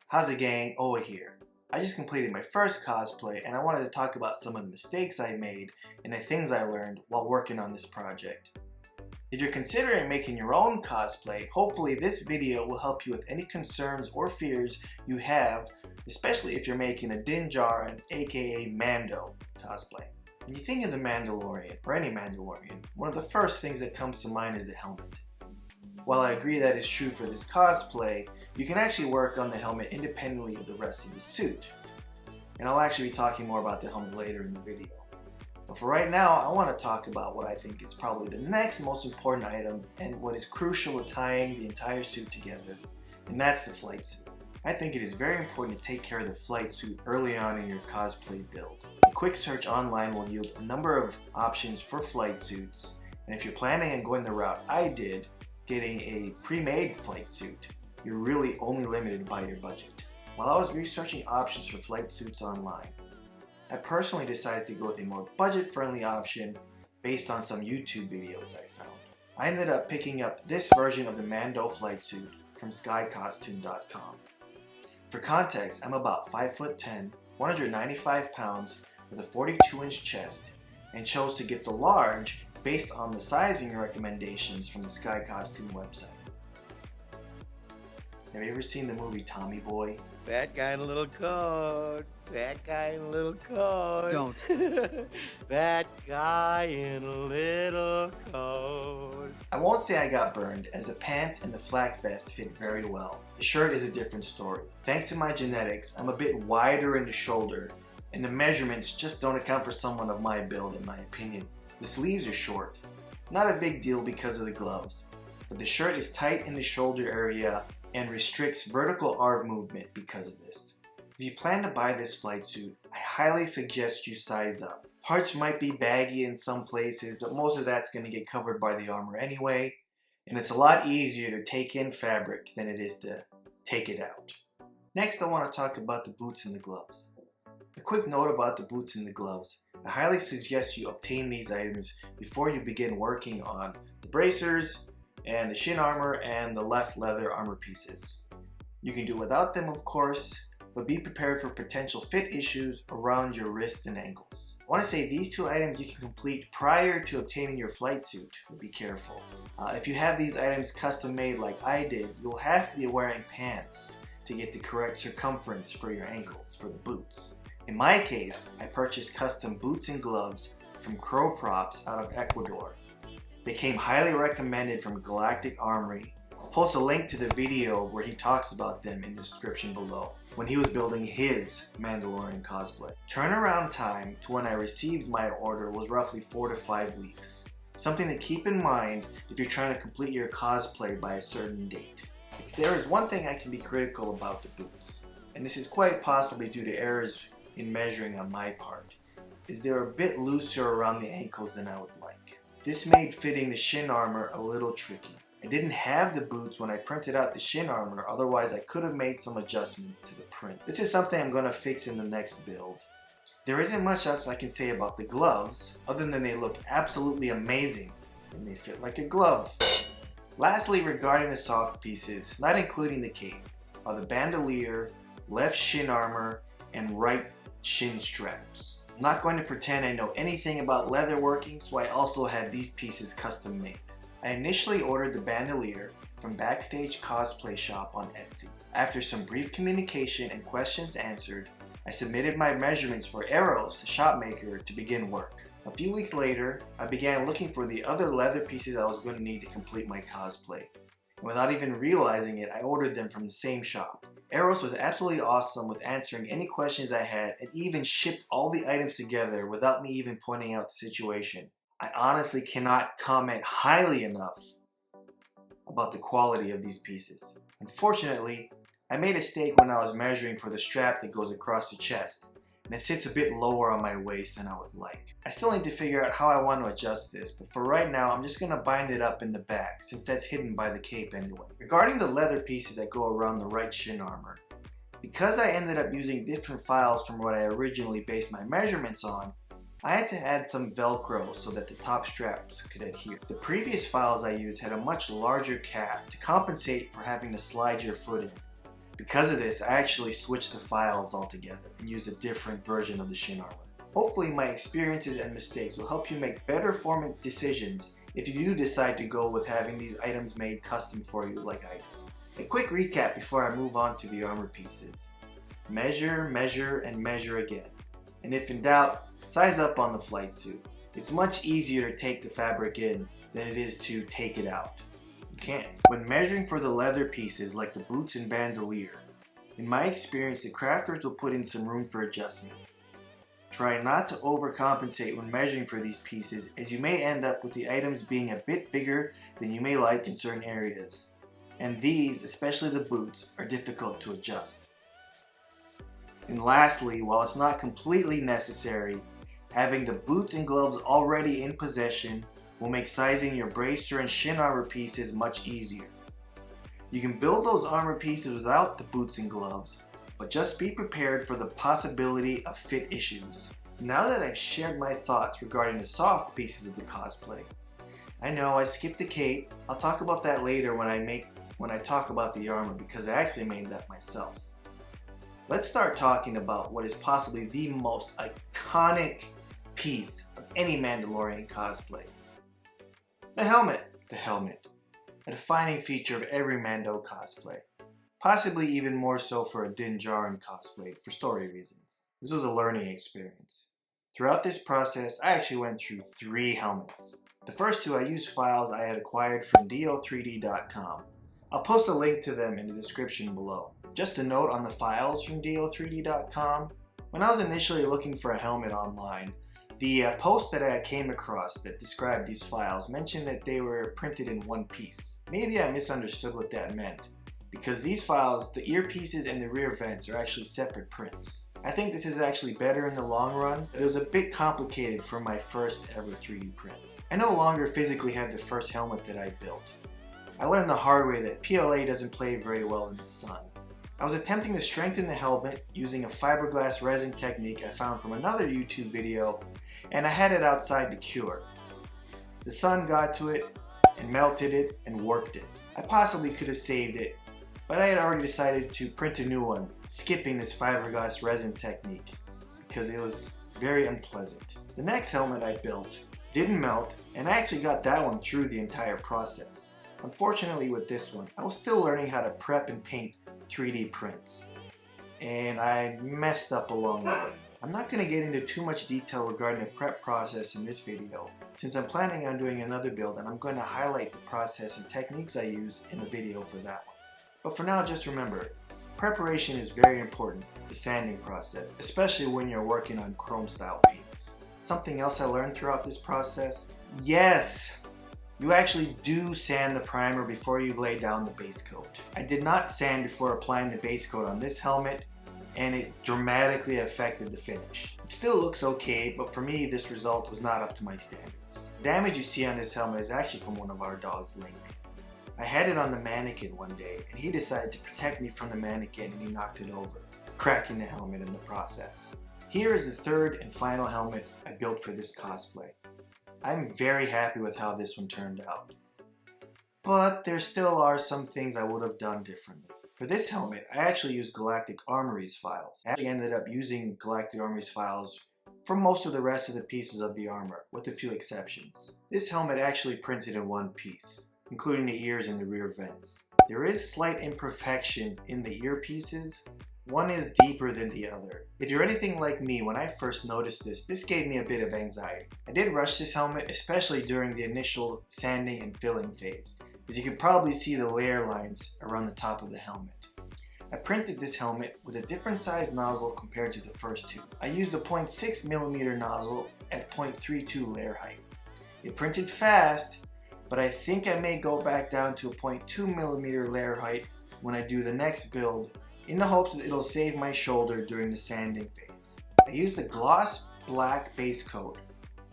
How's it, gang? Oa here. I just completed my first cosplay and I wanted to talk about some of the mistakes I made and the things I learned while working on this project. If you're considering making your own cosplay, hopefully this video will help you with any concerns or fears you have, especially if you're making a Din Djarin, aka Mando, cosplay. When you think of the Mandalorian, or any Mandalorian, one of the first things that comes to mind is the helmet. While I agree that is true for this cosplay, you can actually work on the helmet independently of the rest of the suit. And I'll actually be talking more about the helmet later in the video. But for right now, I want to talk about what I think is probably the next most important item and what is crucial to tying the entire suit together, and that's the flight suit. I think it is very important to take care of the flight suit early on in your cosplay build. A quick search online will yield a number of options for flight suits, and if you're planning on going the route I did, getting a pre-made flight suit, you're really only limited by your budget. While I was researching options for flight suits online, I personally decided to go with a more budget-friendly option based on some YouTube videos I found. I ended up picking up this version of the Mando flight suit from skycostume.com. For context, I'm about 5'10", 195 pounds with a 42-inch chest, and chose to get the large based on the sizing recommendations from the Sky Costume website. Have you ever seen the movie Tommy Boy? That guy in a little coat. That guy in a little coat. Don't. That guy in a little coat. I won't say I got burned, as the pants and the flak vest fit very well. The shirt is a different story. Thanks to my genetics, I'm a bit wider in the shoulder, and the measurements just don't account for someone of my build in my opinion. The sleeves are short. Not a big deal because of the gloves, but the shirt is tight in the shoulder area and restricts vertical arm movement because of this. If you plan to buy this flight suit, I highly suggest you size up. Parts might be baggy in some places, but most of that's going to get covered by the armor anyway, and it's a lot easier to take in fabric than it is to take it out. Next, I want to talk about the boots and the gloves. A quick note about the boots and the gloves. I highly suggest you obtain these items before you begin working on the bracers and the shin armor and the left leather armor pieces. You can do without them, of course, but be prepared for potential fit issues around your wrists and ankles. I want to say these two items you can complete prior to obtaining your flight suit, but be careful. If you have these items custom made like I did, you'll have to be wearing pants to get the correct circumference for your ankles for the boots. In my case, I purchased custom boots and gloves from Crow Props out of Ecuador. They came highly recommended from Galactic Armory. I'll post a link to the video where he talks about them in the description below, when he was building his Mandalorian cosplay. Turnaround time to when I received my order was roughly 4 to 5 weeks. Something to keep in mind if you're trying to complete your cosplay by a certain date. There is one thing I can be critical about the boots, and this is quite possibly due to errors in measuring on my part, is they're a bit looser around the ankles than I would like. This made fitting the shin armor a little tricky. I didn't have the boots when I printed out the shin armor, otherwise I could have made some adjustments to the print. This is something I'm going to fix in the next build. There isn't much else I can say about the gloves, other than they look absolutely amazing and they fit like a glove. Lastly, regarding the soft pieces, not including the cape, are the bandolier, left shin armor, and right shin straps. I'm not going to pretend I know anything about leather working, so I also had these pieces custom made. I initially ordered the bandolier from Backstage Cosplay Shop on Etsy. After some brief communication and questions answered, I submitted my measurements for arrows to Shopmaker to begin work. A few weeks later, I began looking for the other leather pieces I was going to need to complete my cosplay. And without even realizing it, I ordered them from the same shop. Eros was absolutely awesome with answering any questions I had and even shipped all the items together without me even pointing out the situation. I honestly cannot comment highly enough about the quality of these pieces. Unfortunately, I made a mistake when I was measuring for the strap that goes across the chest, and it sits a bit lower on my waist than I would like. I still need to figure out how I want to adjust this, but for right now I'm just going to bind it up in the back since that's hidden by the cape anyway. Regarding the leather pieces that go around the right shin armor, because I ended up using different files from what I originally based my measurements on, I had to add some Velcro so that the top straps could adhere. The previous files I used had a much larger calf to compensate for having to slide your foot in. Because of this, I actually switched the files altogether and used a different version of the shin armor. Hopefully my experiences and mistakes will help you make better formative decisions if you do decide to go with having these items made custom for you like I do. A quick recap before I move on to the armor pieces. Measure, measure, and measure again. And if in doubt, size up on the flight suit. It's much easier to take the fabric in than it is to take it out. You can't. When measuring for the leather pieces like the boots and bandolier, in my experience the crafters will put in some room for adjustment. Try not to overcompensate when measuring for these pieces, as you may end up with the items being a bit bigger than you may like in certain areas. And these, especially the boots, are difficult to adjust. And lastly, while it's not completely necessary, having the boots and gloves already in possession will make sizing your bracer and shin armor pieces much easier. You can build those armor pieces without the boots and gloves, but just be prepared for the possibility of fit issues. Now that I've shared my thoughts regarding the soft pieces of the cosplay, I know I skipped the cape. I'll talk about that later when I talk about the armor, because I actually made that myself. Let's start talking about what is possibly the most iconic piece of any Mandalorian cosplay. The helmet. The helmet. A defining feature of every Mando cosplay. Possibly even more so for a Din Djarin cosplay for story reasons. This was a learning experience. Throughout this process, I actually went through 3 helmets. The first 2 I used files I had acquired from do3d.com. I'll post a link to them in the description below. Just a note on the files from do3d.com. When I was initially looking for a helmet online, the post that I came across that described these files mentioned that they were printed in one piece. Maybe I misunderstood what that meant, because these files, the earpieces and the rear vents, are actually separate prints. I think this is actually better in the long run, but it was a bit complicated for my first ever 3D print. I no longer physically have the first helmet that I built. I learned the hard way that PLA doesn't play very well in the sun. I was attempting to strengthen the helmet using a fiberglass resin technique I found from another YouTube video, and I had it outside to cure. The sun got to it and melted it and warped it. I possibly could have saved it, but I had already decided to print a new one, skipping this fiberglass resin technique because it was very unpleasant. The next helmet I built didn't melt, and I actually got that one through the entire process. Unfortunately with this one, I was still learning how to prep and paint 3D prints, and I messed up along the way. I'm not going to get into too much detail regarding the prep process in this video, since I'm planning on doing another build and I'm going to highlight the process and techniques I use in the video for that one. But for now, just remember, preparation is very important, the sanding process, especially when you're working on chrome style paints. Something else I learned throughout this process? Yes! You actually do sand the primer before you lay down the base coat. I did not sand before applying the base coat on this helmet, and it dramatically affected the finish. It still looks okay, but for me this result was not up to my standards. The damage you see on this helmet is actually from one of our dogs, Link. I had it on the mannequin one day, and he decided to protect me from the mannequin, and he knocked it over, cracking the helmet in the process. Here is the third and final helmet I built for this cosplay. I'm very happy with how this one turned out, but there still are some things I would have done differently. For this helmet, I actually used Galactic Armory's files. I actually ended up using Galactic Armory's files for most of the rest of the pieces of the armor, with a few exceptions. This helmet actually printed in one piece, including the ears and the rear vents. There is slight imperfections in the earpieces. One is deeper than the other. If you're anything like me, when I first noticed this gave me a bit of anxiety. I did rush this helmet, especially during the initial sanding and filling phase, as you can probably see the layer lines around the top of the helmet. I printed this helmet with a different size nozzle compared to the first 2. I used a 0.6mm nozzle at 0.32 layer height. It printed fast, but I think I may go back down to a 0.2mm layer height when I do the next build, in the hopes that it'll save my shoulder during the sanding phase. I used a gloss black base coat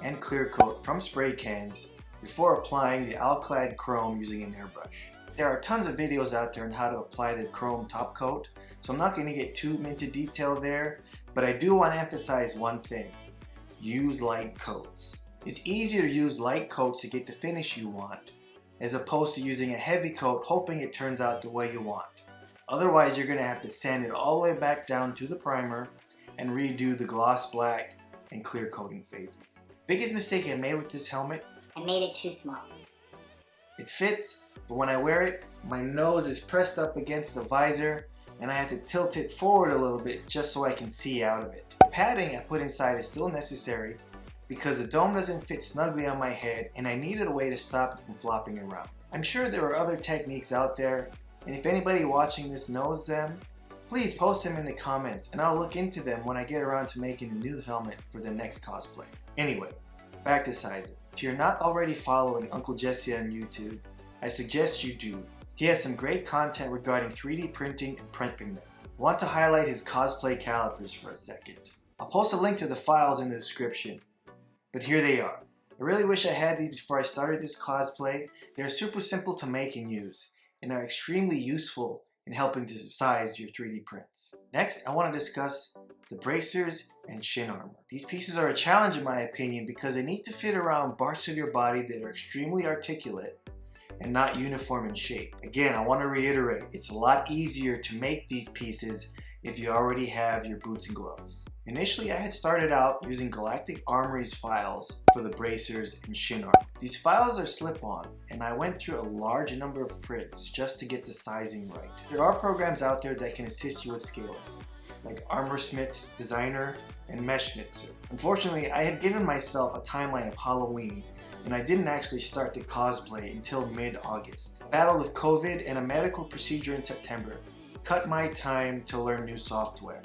and clear coat from spray cans before applying the alclad chrome using an airbrush. There are tons of videos out there on how to apply the chrome top coat, so I'm not going to get too into detail there, but I do want to emphasize one thing: use light coats. It's easier to use light coats to get the finish you want, as opposed to using a heavy coat hoping it turns out the way you want. Otherwise, you're gonna have to sand it all the way back down to the primer and redo the gloss black and clear coating phases. Biggest mistake I made with this helmet, I made it too small. it fits, but when I wear it, my nose is pressed up against the visor and I have to tilt it forward a little bit just so I can see out of it. The padding I put inside is still necessary because the dome doesn't fit snugly on my head and I needed a way to stop it from flopping around. I'm sure there are other techniques out there, and if anybody watching this knows them, please post them in the comments and I'll look into them when I get around to making a new helmet for the next cosplay. Anyway, back to sizing. If you're not already following Uncle Jesse on YouTube, I suggest you do. He has some great content regarding 3D printing and prepping them. I want to highlight his cosplay calipers for a second. I'll post a link to the files in the description, but here they are. I really wish I had these before I started this cosplay. They're super simple to make and use, and are extremely useful in helping to size your 3D prints. Next, I want to discuss the bracers and shin armor. These pieces are a challenge in my opinion because they need to fit around parts of your body that are extremely articulate and not uniform in shape. Again, I want to reiterate, it's a lot easier to make these pieces if you already have your boots and gloves. Initially, I had started out using Galactic Armory's files for the bracers and shin armor. These files are slip-on, and I went through a large number of prints just to get the sizing right. There are programs out there that can assist you with scaling, like Armorsmith's Designer and Meshmixer. Unfortunately, I had given myself a timeline of Halloween, and I didn't actually start the cosplay until mid-August. A battle with COVID and a medical procedure in September cut my time to learn new software.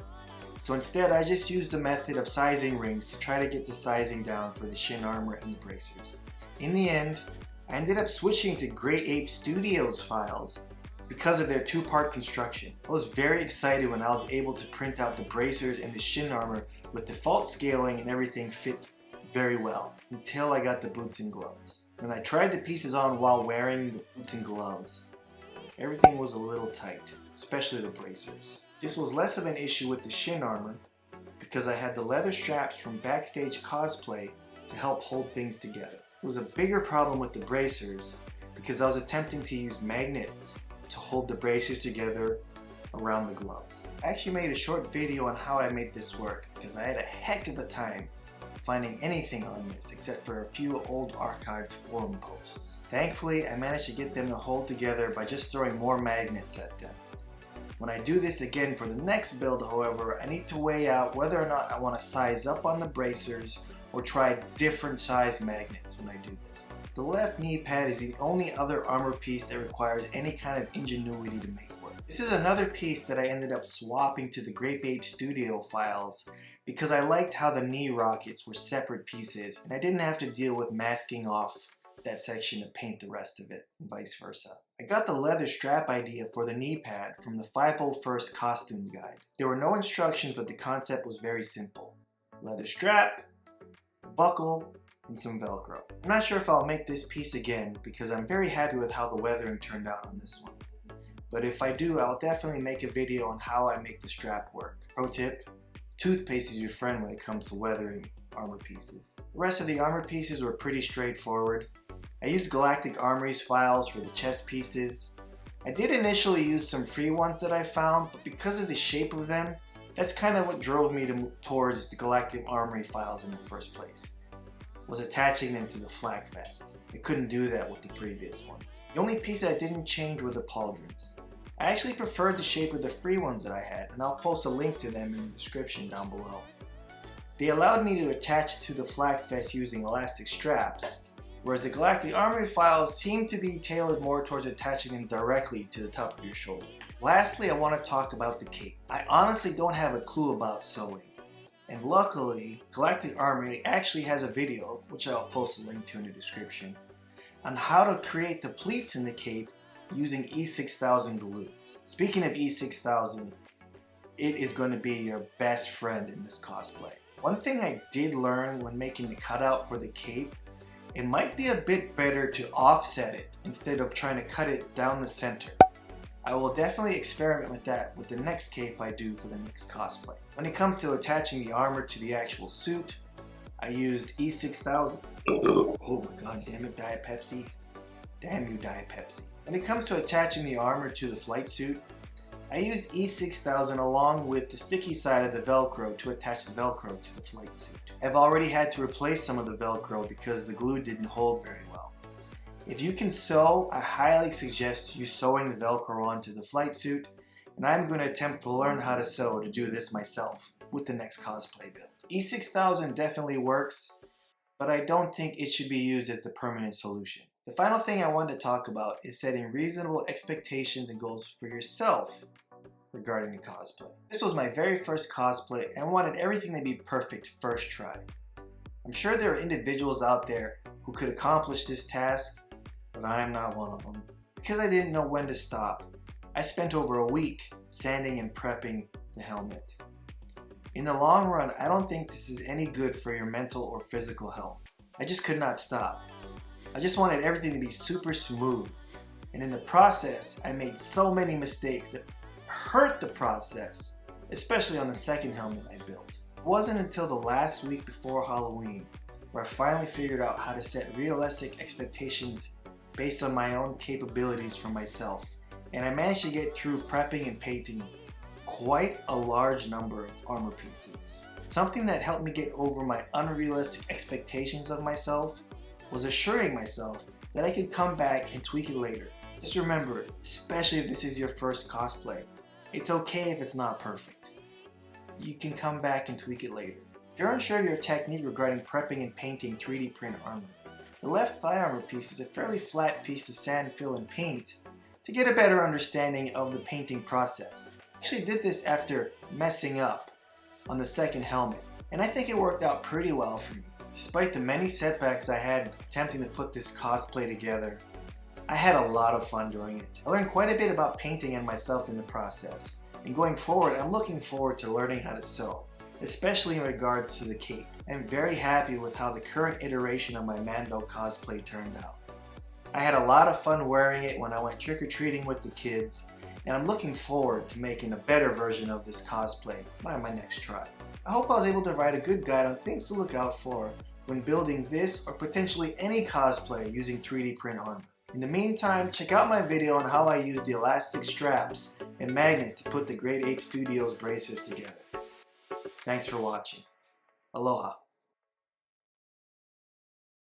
So instead, I just used the method of sizing rings to try to get the sizing down for the shin armor and the bracers. In the end, I ended up switching to Great Ape Studios files because of their two-part construction. I was very excited when I was able to print out the bracers and the shin armor with default scaling and everything fit very well, until I got the boots and gloves. When I tried the pieces on while wearing the boots and gloves, everything was a little tight, especially the bracers. This was less of an issue with the shin armor because I had the leather straps from backstage cosplay to help hold things together. It was a bigger problem with the bracers because I was attempting to use magnets to hold the bracers together around the gloves. I actually made a short video on how I made this work because I had a heck of a time finding anything on this except for a few old archived forum posts. Thankfully, I managed to get them to hold together by just throwing more magnets at them. When I do this again for the next build, however, I need to weigh out whether or not I want to size up on the bracers or try different size magnets when I do this. The left knee pad is the only other armor piece that requires any kind of ingenuity to make work. This is another piece that I ended up swapping to the Great Ape Studio files because I liked how the knee rockets were separate pieces and I didn't have to deal with masking off that section to paint the rest of it, and vice versa. I got the leather strap idea for the knee pad from the 501st costume guide. There were no instructions, but the concept was very simple. Leather strap, buckle, and some Velcro. I'm not sure if I'll make this piece again because I'm very happy with how the weathering turned out on this one. But if I do, I'll definitely make a video on how I make the strap work. Pro tip, toothpaste is your friend when it comes to weathering armor pieces. The rest of the armor pieces were pretty straightforward. I used Galactic Armory's files for the chest pieces. I did initially use some free ones that I found, but because of the shape of them, that's kind of what drove me towards the Galactic Armory files in the first place, was attaching them to the flak vest. I couldn't do that with the previous ones. The only piece that didn't change were the pauldrons. I actually preferred the shape of the free ones that I had, and I'll post a link to them in the description down below. They allowed me to attach to the flak vest using elastic straps, whereas the Galactic Armory files seem to be tailored more towards attaching them directly to the top of your shoulder. Lastly, I want to talk about the cape. I honestly don't have a clue about sewing, and luckily, Galactic Armory actually has a video, which I'll post a link to in the description, on how to create the pleats in the cape using E6000 glue. Speaking of E6000, it is going to be your best friend in this cosplay. One thing I did learn when making the cutout for the cape, it might be a bit better to offset it instead of trying to cut it down the center. I will definitely experiment with that with the next cape I do for the next cosplay. When it comes to attaching the armor to the actual suit, I used E6000. Oh my god, damn it, Diet Pepsi. Damn you, Diet Pepsi. When it comes to attaching the armor to the flight suit, I used E6000 along with the sticky side of the Velcro to attach the Velcro to the flight suit. I've already had to replace some of the Velcro because the glue didn't hold very well. If you can sew, I highly suggest you sewing the Velcro onto the flight suit, and I'm going to attempt to learn how to sew to do this myself with the next cosplay build. E6000 definitely works, but I don't think it should be used as the permanent solution. The final thing I wanted to talk about is setting reasonable expectations and goals for yourself regarding the cosplay. This was my very first cosplay and I wanted everything to be perfect first try. I'm sure there are individuals out there who could accomplish this task, but I am not one of them. Because I didn't know when to stop, I spent over a week sanding and prepping the helmet. In the long run, I don't think this is any good for your mental or physical health. I just could not stop. I just wanted everything to be super smooth. And in the process, I made so many mistakes that hurt the process, especially on the second helmet I built. It wasn't until the last week before Halloween where I finally figured out how to set realistic expectations based on my own capabilities for myself. And I managed to get through prepping and painting quite a large number of armor pieces. Something that helped me get over my unrealistic expectations of myself was assuring myself that I could come back and tweak it later. Just remember, especially if this is your first cosplay, it's okay if it's not perfect. You can come back and tweak it later. If you're unsure of your technique regarding prepping and painting 3D print armor, the left thigh armor piece is a fairly flat piece to sand, fill, and paint to get a better understanding of the painting process. I actually did this after messing up on the second helmet, and I think it worked out pretty well for me. Despite the many setbacks I had attempting to put this cosplay together, I had a lot of fun doing it. I learned quite a bit about painting and myself in the process, and going forward, I'm looking forward to learning how to sew, especially in regards to the cape. I'm very happy with how the current iteration of my Mando cosplay turned out. I had a lot of fun wearing it when I went trick-or-treating with the kids, and I'm looking forward to making a better version of this cosplay by my next try. I hope I was able to provide a good guide on things to look out for when building this or potentially any cosplay using 3D print armor. In the meantime, check out my video on how I use the elastic straps and magnets to put the Great Ape Studios bracers together. Thanks for watching. Aloha.